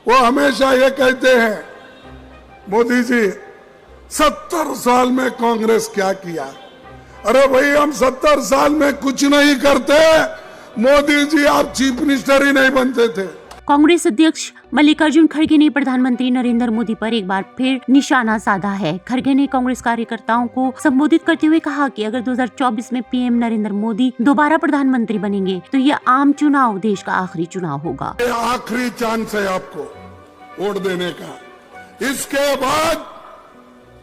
वो हमेशा ये कहते हैं, मोदी जी 70 साल में कांग्रेस क्या किया। अरे भाई, हम 70 साल में कुछ नहीं करते। मोदी जी आप चीफ मिनिस्टर ही नहीं बनते थे। कांग्रेस अध्यक्ष मल्लिकार्जुन खड़गे ने प्रधानमंत्री नरेंद्र मोदी पर एक बार फिर निशाना साधा है। खड़गे ने कांग्रेस कार्यकर्ताओं को संबोधित करते हुए कहा कि अगर 2024 में पीएम नरेंद्र मोदी दोबारा प्रधानमंत्री बनेंगे तो यह आम चुनाव देश का आखिरी चुनाव होगा। ये आखिरी चांस है आपको वोट देने का, इसके बाद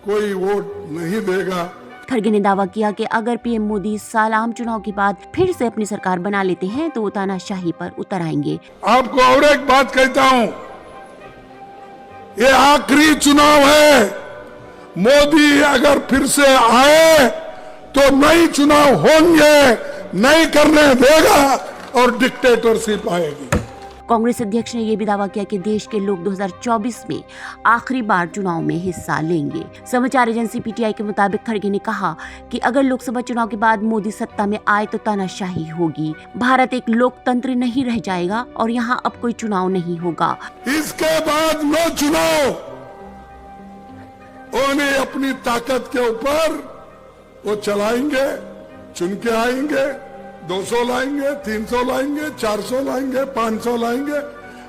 कोई वोट नहीं देगा। खड़गे ने दावा किया कि अगर पीएम मोदी इस साल आम चुनाव के बाद फिर से अपनी सरकार बना लेते हैं तो वो तानाशाही पर उतर आएंगे। आपको और एक बात कहता हूं, ये आखिरी चुनाव है। मोदी अगर फिर से आए तो नए चुनाव होंगे, नहीं करने देगा और डिक्टेटरशिप आएगी। कांग्रेस अध्यक्ष ने यह भी दावा किया कि देश के लोग 2024 में आखिरी बार चुनाव में हिस्सा लेंगे। समाचार एजेंसी पीटीआई के मुताबिक खड़गे ने कहा कि अगर लोकसभा चुनाव के बाद मोदी सत्ता में आए तो तानाशाही होगी। भारत एक लोकतंत्र नहीं रह जाएगा और यहाँ अब कोई चुनाव नहीं होगा। इसके बाद नो चुनाव, उन्हें अपनी ताकत के ऊपर वो चलाएंगे, चुन के आएंगे, 200 लाएंगे, 300 लाएंगे, 400 लाएंगे, 500 लाएंगे।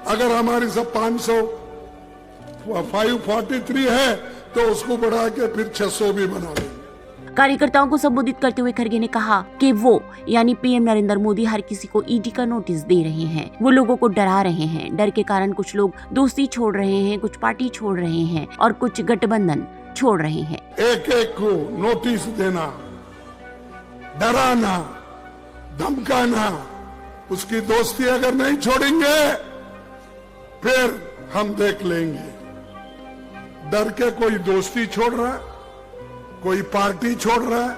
अगर हमारी सब 543 है तो उसको बढ़ा के फिर 600 भी बना लेंगे। कार्यकर्ताओं को संबोधित करते हुए खड़गे ने कहा कि वो यानी पीएम नरेंद्र मोदी हर किसी को ईडी का नोटिस दे रहे हैं। वो लोगों को डरा रहे हैं। डर के कारण कुछ लोग दोस्ती छोड़ रहे हैं, कुछ पार्टी छोड़ रहे हैं और कुछ गठबंधन छोड़ रहे हैं। एक एक को नोटिस देना, डराना, धमकाना, उसकी दोस्ती अगर नहीं छोड़ेंगे फिर हम देख लेंगे। डर के कोई दोस्ती छोड़ रहा है, कोई पार्टी छोड़ रहा है,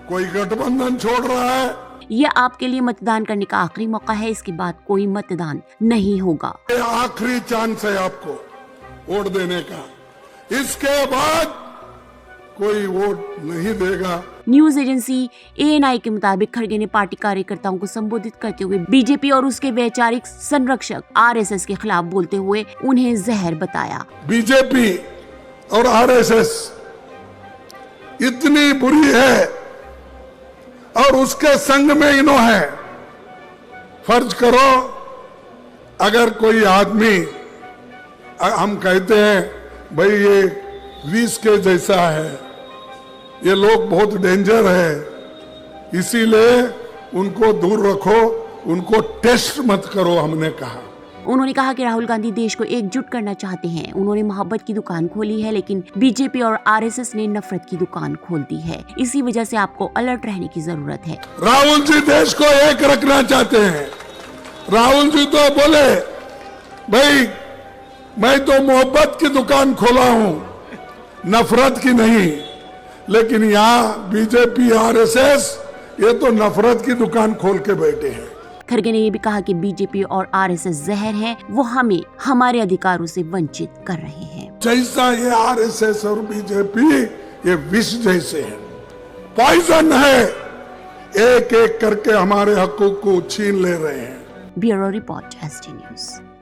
कोई गठबंधन छोड़ रहा है। यह आपके लिए मतदान करने का आखिरी मौका है। इसके बाद कोई मतदान नहीं होगा। ये आखिरी चांस है आपको वोट देने का, इसके बाद कोई वोट नहीं देगा। न्यूज एजेंसी एएनआई के मुताबिक खड़गे ने पार्टी कार्यकर्ताओं को संबोधित करते हुए बीजेपी और उसके वैचारिक संरक्षक आरएसएस के खिलाफ बोलते हुए उन्हें जहर बताया। बीजेपी और आरएसएस इतनी बुरी है और उसके संग में इन्हों है। फर्ज करो अगर कोई आदमी, हम कहते हैं भाई ये विष के जैसा है, ये लोग बहुत डेंजर है, इसीलिए उनको दूर रखो, उनको टेस्ट मत करो, हमने कहा। उन्होंने कहा कि राहुल गांधी देश को एकजुट करना चाहते हैं। उन्होंने मोहब्बत की दुकान खोली है, लेकिन बीजेपी और आरएसएस ने नफरत की दुकान खोल दी है। इसी वजह से आपको अलर्ट रहने की जरूरत है। राहुल जी देश को एक रखना चाहते हैं। राहुल जी तो बोले भाई मैं तो मोहब्बत की दुकान खोला हूं, नफरत की नहीं। लेकिन यहाँ बीजेपी आरएसएस ये तो नफरत की दुकान खोल के बैठे हैं। खड़गे ने यह भी कहा कि बीजेपी और आरएसएस जहर है, वो हमें हमारे अधिकारों से वंचित कर रहे हैं। जैसा ये आरएसएस और बीजेपी ये विष जैसे है, पॉइजन है, एक एक करके हमारे हकों को छीन ले रहे हैं। Bureau report, ST news.